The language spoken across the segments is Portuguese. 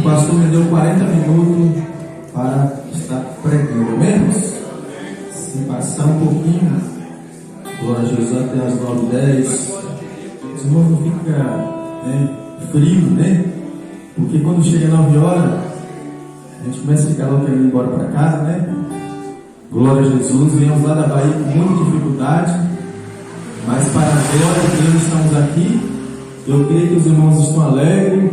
pastor me deu 40 minutos para estar pregando, menos. Se passar um pouquinho, glória a Jesus, até as 9h10, os irmãos não ficam frio, né? Porque quando chega 9 horas, a gente começa a ficar logo querendo ir embora para casa, né? Glória a Jesus, viemos lá da Bahia com muita dificuldade, mas para a glória de Deus estamos aqui. Eu creio que os irmãos estão alegres,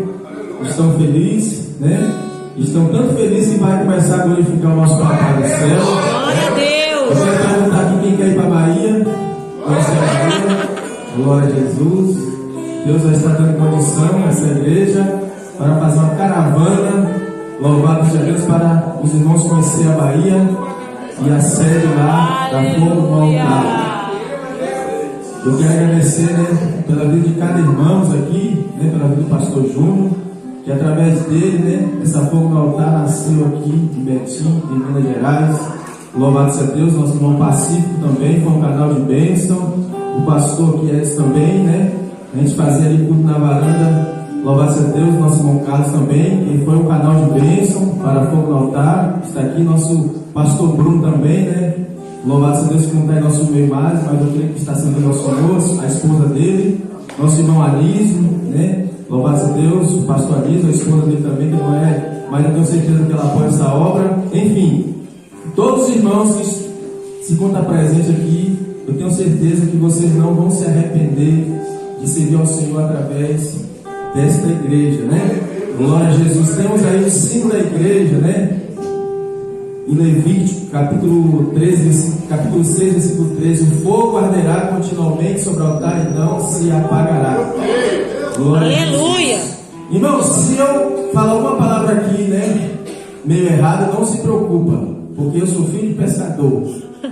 estão felizes, né? Estão tanto felizes que vai começar a glorificar o nosso Papai do céu. Glória a Deus! Eu quero perguntar aqui quem quer ir para a Bahia. Conhece a Bahia? Glória a Jesus. Deus vai estar dando condição a essa igreja para fazer uma caravana. Louvado seja Deus, para os irmãos conhecer a Bahia e a sede lá da Fogo no Altar. Eu quero agradecer, né, pela vida de cada irmão aqui, né, pela vida do pastor Júnior, que através dele, né, essa Fogo no Altar nasceu aqui em Betim, em Minas Gerais. Louvado seja Deus. Nosso irmão Pacífico também foi um canal de bênção. O pastor aqui é também, né, a gente fazia ali culto na varanda. Louvado seja Deus. Nosso irmão Carlos também, ele foi um canal de bênção para Fogo no Altar. Está aqui nosso pastor Bruno também, né. Louvado seja Deus que não está em nosso meio mais, mas eu creio que está sendo nosso moço, a esposa dele, nosso irmão Anísio, né? Louvado seja Deus, o pastor Anísio, a esposa dele também, que não é, mas eu tenho certeza que ela apoia essa obra. Enfim, todos os irmãos que se encontram presentes aqui, eu tenho certeza que vocês não vão se arrepender de servir ao Senhor através desta igreja, né? Glória a Jesus. Temos aí o símbolo da igreja, né? Em Levítico, capítulo 6, versículo 13: o fogo arderá continuamente sobre o altar e não se apagará. Glória Aleluia! a Jesus. Irmãos, se eu falar uma palavra aqui, né, meio errada, não se preocupa, porque eu sou filho de pescador.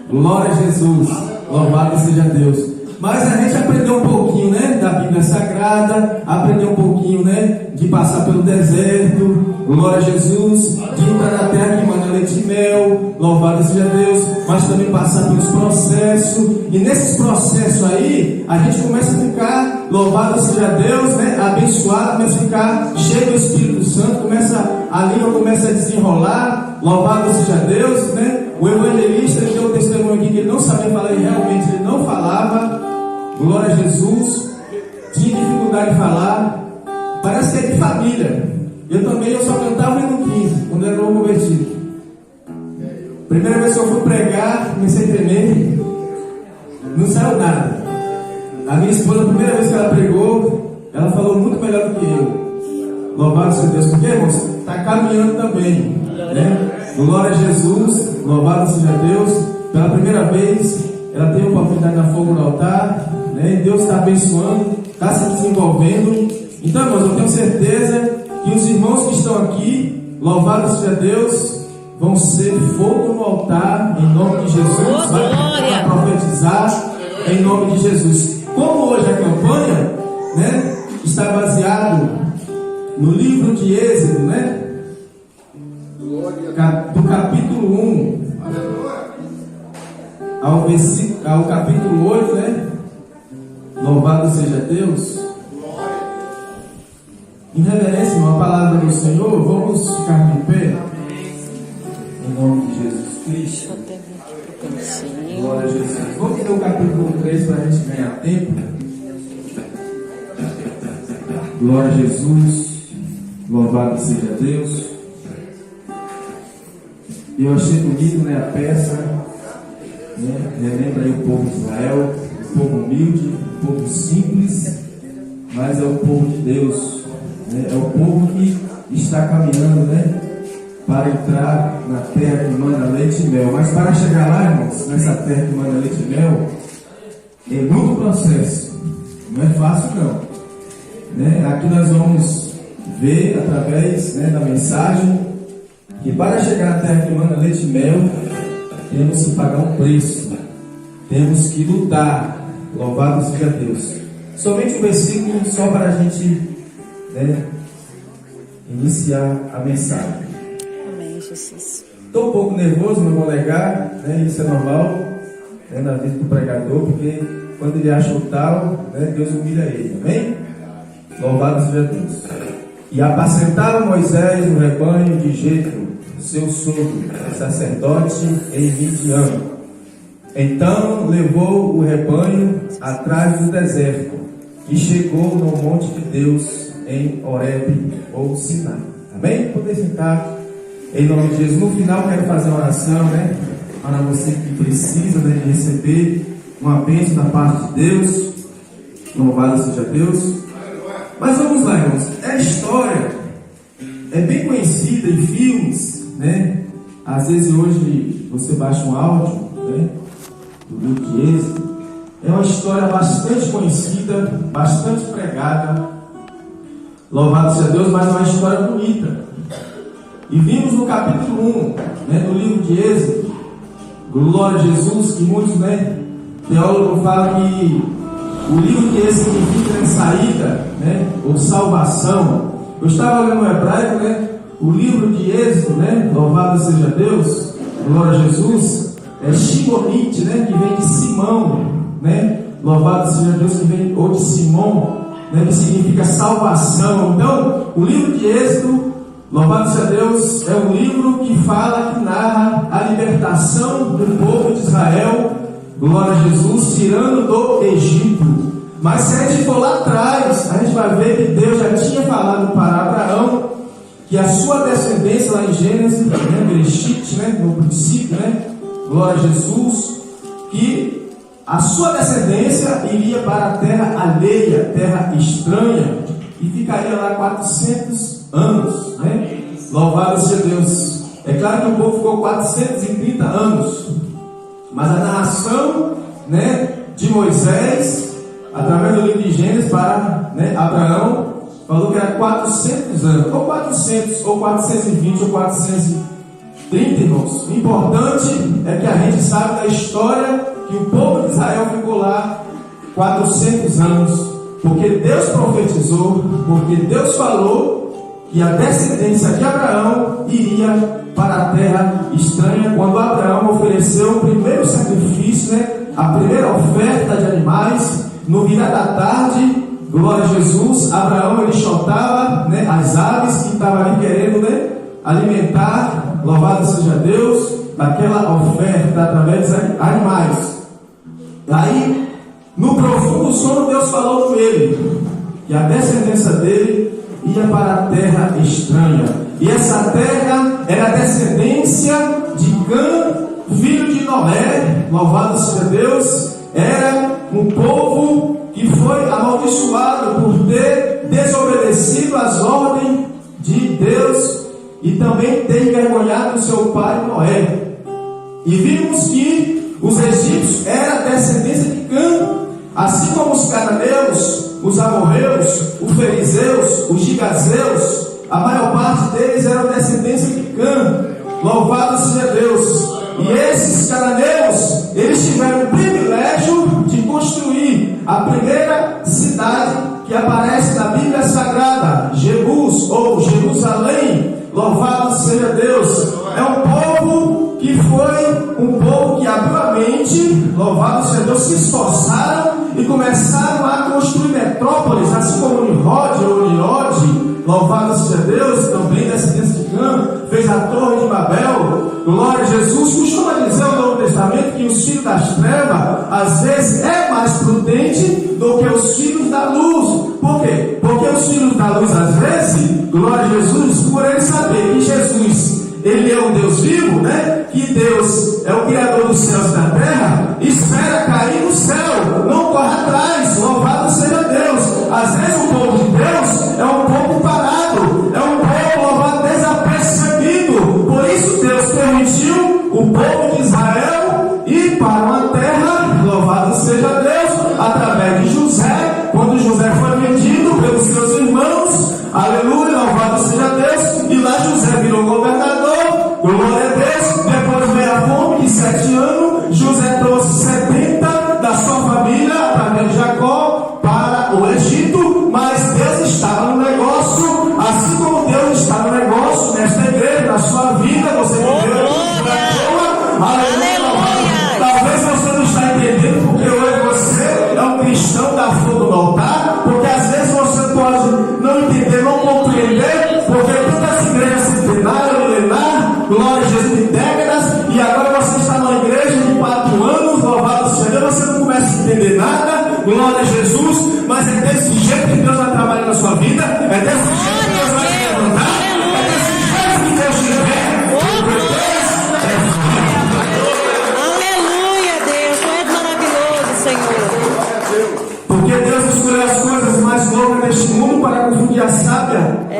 Glória a Jesus, louvado seja Deus. Mas a gente aprendeu um pouquinho, né, da Bíblia Sagrada, aprendeu um pouquinho, né, de passar pelo deserto, glória a Jesus, de entrar na terra que manda leite e mel, louvado seja Deus, mas também passar pelos processos, e nesses processos aí, a gente começa a ficar, louvado seja Deus, né, abençoado, começa a ficar cheio do Espírito Santo, a língua começa a desenrolar, louvado seja Deus, né. O evangelista, ele deu um testemunho aqui que ele não sabia falar, e realmente ele não falava. Glória a Jesus, tinha dificuldade de falar, parece que é de família. Eu só cantava no 15, quando eu era novo convertido. Primeira vez que eu fui pregar, comecei a tremer, não saiu nada. A minha esposa, a primeira vez que ela pregou, ela falou muito melhor do que eu. Louvado seja Deus, porque irmãos, está caminhando também, né? Glória a Jesus, louvado seja Deus. Pela primeira vez, ela teve a oportunidade na Fogo no Altar, né? Deus está abençoando, está se desenvolvendo. Então, irmãos, eu tenho certeza que os irmãos que estão aqui, louvado seja Deus, vão ser fogo no altar, em nome de Jesus. Vai profetizar em nome de Jesus. Como hoje a campanha, né, está baseado no livro de Êxodo, né, do capítulo 1 ao capítulo 8, né? Louvado seja Deus. Em reverência a palavra do Senhor, vamos ficar de pé em nome de Jesus Cristo. Glória a Jesus. Vamos ler o capítulo 3 para a gente ganhar tempo. Glória a Jesus. Louvado seja Deus. Eu achei bonito, né, a peça, né? Relembra aí o povo de Israel, o povo humilde, o povo simples, mas é o povo de Deus, né? É o povo que está caminhando, né, para entrar na terra que manda leite e mel. Mas para chegar lá, irmãos, nessa terra que manda leite e mel, é muito processo, não é fácil não, né? Aqui nós vamos ver através, né, da mensagem que para chegar na terra que manda leite e mel, temos que pagar um preço, temos que lutar. Louvado seja Deus. Somente um versículo só para a gente, né, iniciar a mensagem. Amém, Jesus. Estou um pouco nervoso, não vou negar, né, isso é normal, né, na vida do pregador, porque quando ele acha o tal, né, Deus humilha ele, amém? Louvado seja Deus. E apacentaram Moisés o rebanho de Jetro, seu sogro, sacerdote em Midian. Então levou o rebanho atrás do deserto e chegou no monte de Deus em Horebe ou Sinai. Amém? Poder sentar em nome de Jesus. No final quero fazer uma oração, né? Para você que precisa, né, de receber uma bênção da parte de Deus. Louvado seja Deus. Mas vamos lá, irmãos. A história é bem conhecida em filmes, né? Às vezes hoje você baixa um áudio, né, do livro de Êxodo. É uma história bastante conhecida, bastante pregada. Louvado seja Deus, mas é uma história bonita. E vimos no capítulo 1, né, do livro de Êxodo, glória a Jesus, que muitos, né, teólogos falam que o livro de Êxodo significa saída, né, ou salvação. Eu estava lendo no hebraico, né, o livro de Êxodo, né, louvado seja Deus, glória a Jesus, é Shimonite, né, que vem de Simão, né, louvado seja Deus, que vem, ou de Simão, né, que significa salvação. Então, o livro de Êxodo, louvado seja Deus, é um livro que fala, que narra a libertação do povo de Israel, glória a Jesus, tirando do Egito. Mas se a gente for lá atrás, a gente vai ver que Deus já tinha falado para Abraão que a sua descendência, lá em Gênesis, né, Bereshit, né, no princípio, né, glória a Jesus, que a sua descendência iria para a terra alheia, terra estranha, e ficaria lá 400 anos, né? Louvado seja Deus. É claro que o povo ficou 430 anos, mas a narração, né, de Moisés, através do livro de Gênesis para, né, Abraão, falou que era 400 anos, ou 400, ou 420, ou 430, irmãos. O importante é que a gente sabe da história que o povo de Israel ficou lá 400 anos, porque Deus profetizou, porque Deus falou que a descendência de Abraão iria para a terra estranha, quando Abraão ofereceu o primeiro sacrifício, né, a primeira oferta de animais, no virar da tarde, glória a Jesus, Abraão ele chotava, né, as aves que estavam ali querendo, né, alimentar, louvado seja Deus, daquela oferta através dos animais. Aí, no profundo sono, Deus falou com ele que a descendência dele ia para a terra estranha. E essa terra era a descendência de Cã, filho de Noé, louvado seja Deus. Era um povo que foi amaldiçoado por ter desobedecido às ordens de Deus e também ter envergonhado o seu pai Noé. E vimos que os egípcios eram a descendência de Cã, assim como os cananeus, os amorreus, os fariseus, os gigazeus, a maior parte deles era a descendência de Cã. Louvado seja Deus. E esses cananeus, eles tiveram o privilégio de construir a primeira cidade que aparece na Bíblia Sagrada, Jebus ou Jerusalém. Louvado seja Deus. É um povo que foi um povo que abriu a mente, louvado seja Deus, se esforçaram e começaram a construir metrópoles, assim como Nimrod ou Nimrod, louvado seja Deus, também descendência de Cã, fez a Torre de Babel, glória a Jesus. Costuma dizer o Novo Testamento que os filhos das trevas, às vezes, é mais prudente do que os filhos da luz. Por quê? Porque os filhos da luz, às vezes, glória a Jesus, por ele saber que Jesus, ele é o Deus vivo, né? Que Deus é o Criador dos céus e da terra, espera cair no céu, não corre atrás, louvado seja Deus. Às vezes o povo de Deus é um povo parado, é um povo louvado desapercebido. Por isso Deus permitiu o povo de Israel ir para uma terra, louvado seja Deus, através de José, quando José foi vendido pelos seus irmãos, aleluia, louvado seja Deus, e lá José virou governador, glória a Deus. Depois veio a fome de 7 anos, José trouxe 70 da sua família, através de Jacó, para o Egito, mas Deus estava no negócio, assim como Deus está no negócio nesta igreja, na sua vida, você viveu aleluia. Talvez você não está entendendo, porque eu e você é um cristão da flor do altar, porque às vezes você pode não entender, não compreender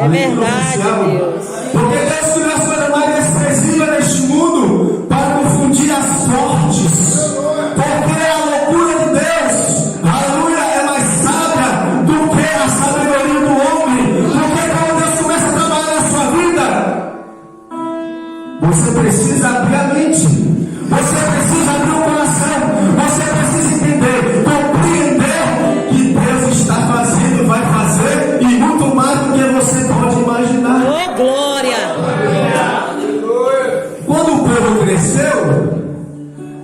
É verdade, Deus. Porque Deus criou as coisas mais desprezíveis neste mundo para confundir as fortes. Porque a loucura de Deus, aleluia, é mais sábia do que a sabedoria do homem. Porque quando Deus começa a trabalhar na sua vida, você precisa abrir a mente, você precisa abrir o coração, você precisa entender, compreender que Deus está fazendo, vai fazer e muito mais do que você pode imaginar. Oh, glória! Quando o povo cresceu,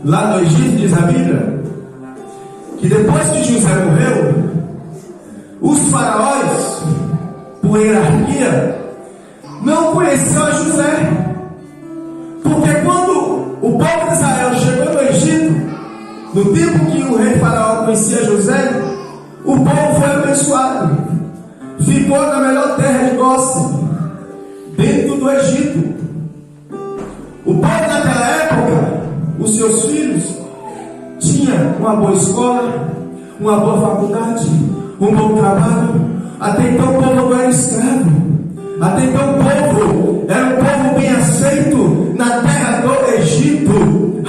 lá no Egito, diz a Bíblia, que depois que José morreu, os faraós, por hierarquia, não conheciam a José. Porque quando o povo de Israel chegou no Egito, no tempo que o rei faraó conhecia José, o povo foi abençoado, ficou na melhor terra de Gósen, dentro do Egito. O povo naquela época, os seus filhos, tinha uma boa escola, uma boa faculdade, um bom trabalho. Até então o povo não era escravo. Até então o povo era um povo bem aceito na terra do Egito.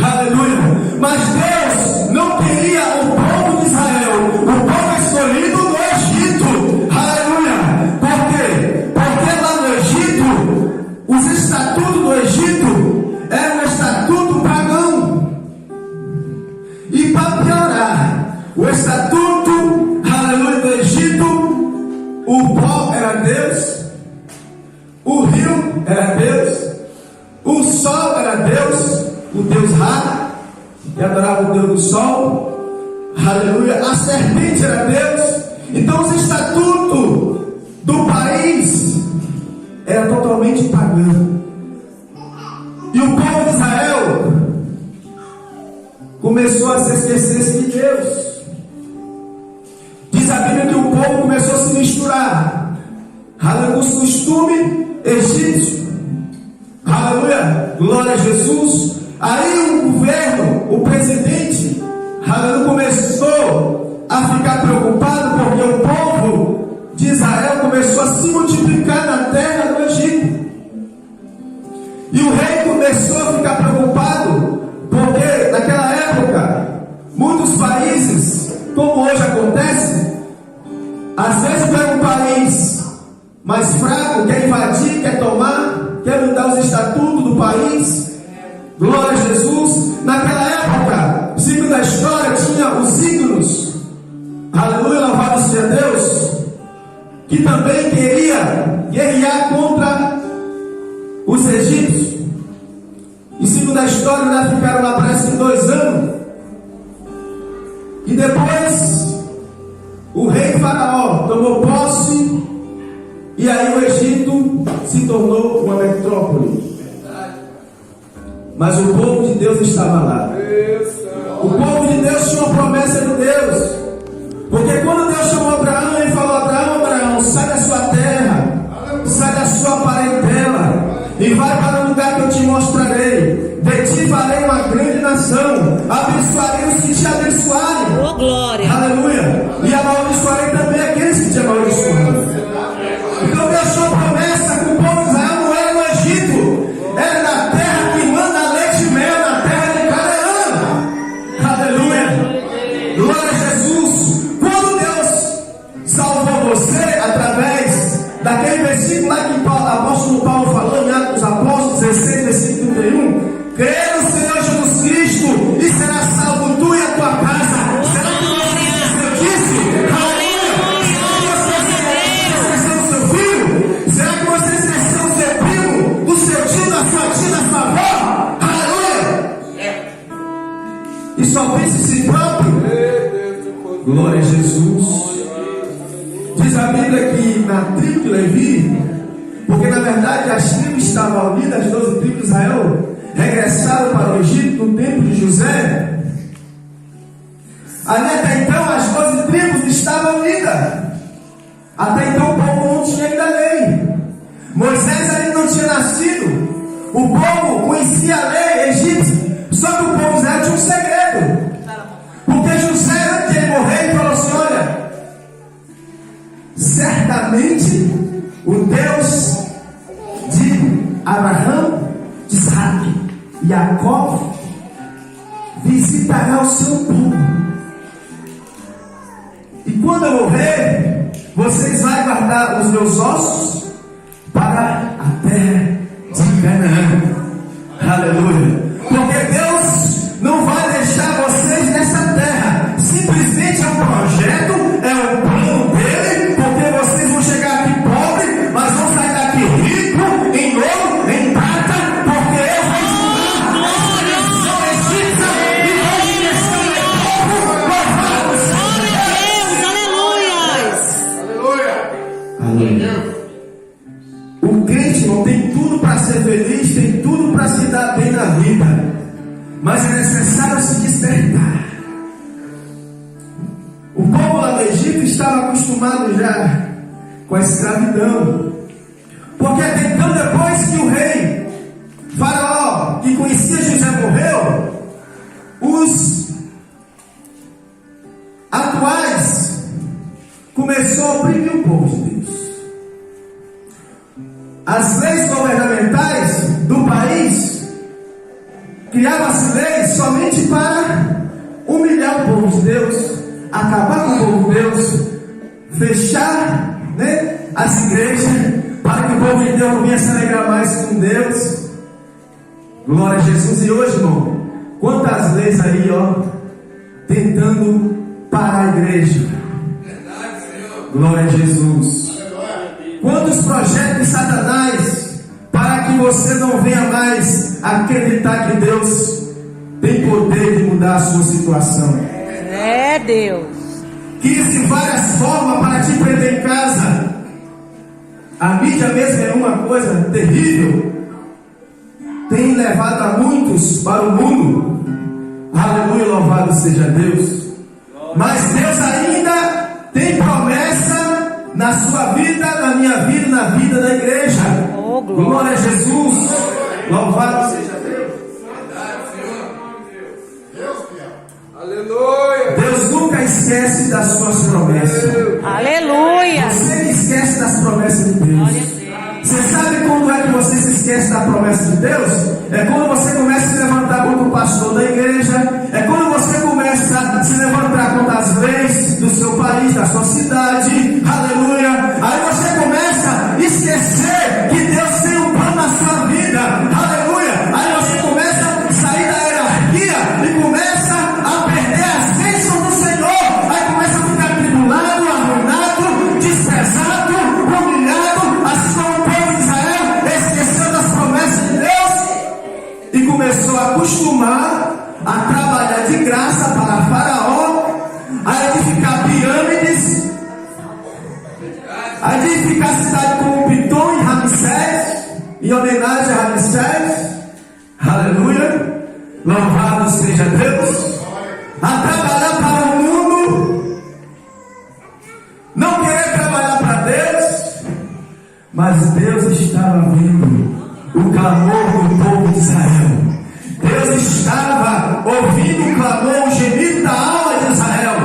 Aleluia. Mas Deus não queria o povo de Israel, o povo escolhido do Egito. Aleluia. Por quê? Porque lá no Egito, os estatutos do Egito eram um estatuto pagão. E para piorar, o estatuto, aleluia, do Egito, o pó era Deus, o rio era Deus, o sol era Deus, o Deus Ra, que adorava o Deus do sol, aleluia, a serpente era Deus. Então os estatutos do país era totalmente pagão. E o povo de Israel começou a se esquecer de Deus. Diz a Bíblia que o povo começou a se misturar, aleluia, os costumes egípcios, aleluia, glória a Jesus. Aí o governo, o presidente, aleluia, começou a ficar preocupado porque o povo de Israel começou a se multiplicar na terra do Egito. E o rei começou a ficar preocupado porque naquela época muitos países, como hoje acontece, às vezes pega um país mais fraco, quer invadir, quer tomar, quer mudar os estatutos do país. Glória a Jesus. Naquela época, segundo a história, tinha os ídolos, aleluia, louvado seja Deus, que também queria guerrear contra os egípcios. E segundo a história, eles ficaram lá parece que 2 anos. E depois o rei Faraó tomou posse, e aí o Egito se tornou uma metrópole. Mas o povo de Deus estava lá. O povo de Deus tinha uma promessa de Deus. Porque quando Deus chamou Abraão, ele falou: Abraão, sai da sua terra, sai da sua parentela e vai para o lugar que eu te mostrarei. De ti farei uma grande nação, abençoarei os que te abençoarem. Oh, glória. Aleluia. E amaldiçoarei também aqueles que te amaldiçoarem. Então Deus tinha uma promessa que o povo de Israel não era no Egito, era na terra que manda leite e mel, na terra de Canaã. Aleluia. Glória a Jesus. Quando Deus salvou você através daquele versículo lá que o apóstolo Paulo falou em Atos dos Apóstolos 16, versículo 31, crê no Senhor Jesus Cristo e será salvo tu e a tua casa. Será que você esqueceu disso? Será que você esqueceu do seu primo, do seu tio, da sua tia, da sua avó? Aleluia! E só pensa em si próprio? Glória a Jesus. Diz a Bíblia que na tribo de Levi, porque na verdade as tribos estavam unidas, as 12 tribos de Israel regressaram para o Egito no tempo de José. Ali até então as 12 tribos estavam unidas. Até então o povo não tinha ainda lei. Moisés ainda não tinha nascido. O povo conhecia a lei egípcia. Só que o povo de Israel tinha um segredo. Porque José, antes de ele morrer, ele falou assim: olha, certamente o Deus de Abraão, de Isaac e Jacó visitará o seu povo. E quando eu morrer, vocês vão guardar os meus ossos para a terra de Canaã. Aleluia. Porque Deus não vai deixar vocês nessa terra. Simplesmente é um projeto, é um plano dele. Porque vocês vão chegar aqui pobres, mas vão sair daqui ricos, em ouro, em prata. Porque eu vou estudar a expressão egípcia e vou expressão de povo. Louvado seja Deus. Aleluia. O crente não tem tudo para ser feliz, tem tudo para se dar bem na vida, mas é necessário se despertar. O povo lá do Egito estava acostumado já com a escravidão, porque até então, depois que o rei Faraó, que conhecia José, morreu, os atuais começou a oprimir o povo de Deus. As leis governamentais do país criavam-se leis somente para humilhar o povo de Deus, acabar com o povo de Deus, fechar, as igrejas, para que o povo de Deus não venha se alegrar mais com Deus. Glória a Jesus. E hoje, irmão, quantas leis aí, tentando parar a igreja. Glória a Jesus. Quantos projetos de Satanás para que você não venha mais acreditar que Deus tem poder de mudar a sua situação. É Deus. Quis de várias formas para te prender em casa. A mídia mesmo é uma coisa terrível. Tem levado a muitos para o mundo. Aleluia, louvado seja Deus. Mas Deus ainda tem promessa na sua vida, na minha vida, na vida da igreja. Oh, glória a Jesus. Louvado seja Deus. Aleluia. Deus nunca esquece das suas promessas. Aleluia. Você esquece das promessas de Deus. Você sabe quando é que você se esquece da promessa de Deus? É quando você começa a se levantar contra o pastor da igreja. É quando você começa a se levantar contra as leis do seu país, da sua cidade. Aleluia. Aí você começa a esquecer que Deus tem um plano na sua vida. Aleluia. Aí você começa a sair da hierarquia e começa a perder as bênçãos do Senhor. Aí começa a ficar tribulado, arruinado, desprezado, humilhado, assim como o povo de Israel esqueceu das promessas de Deus e começou a acostumar a trabalhar de graça para Faraó, a edificar pirâmides, a edificar a cidade como Pitom e Ramsés, em homenagem a Ramsés. Aleluia, louvado seja Deus. A trabalhar para o mundo, não querer trabalhar para Deus, mas Deus estava vendo o clamor do povo de Israel. Deus estava ouvindo o clamor, o gemido da alma de Israel.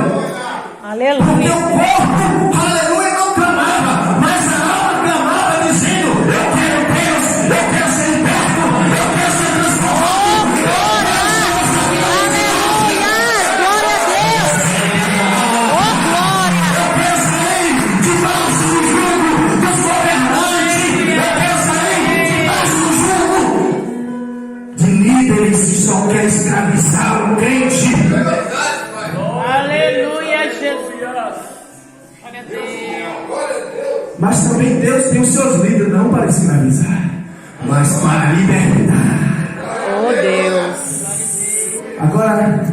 Aleluia. Porque o corpo, aleluia, não clamava, mas a alma clamava dizendo: eu quero Deus, eu quero ser liberto, eu quero ser transformado. Aleluia. Glória a Deus. Oh, glória. Eu quero sair debaixo do jugo dos governantes. Eu quero sair debaixo do jugo de líderes que só querem escravizar o crente. Aleluia, Jesus. Mas também Deus tem os seus líderes, não para escravizar, mas para libertar. Oh, Deus. Agora,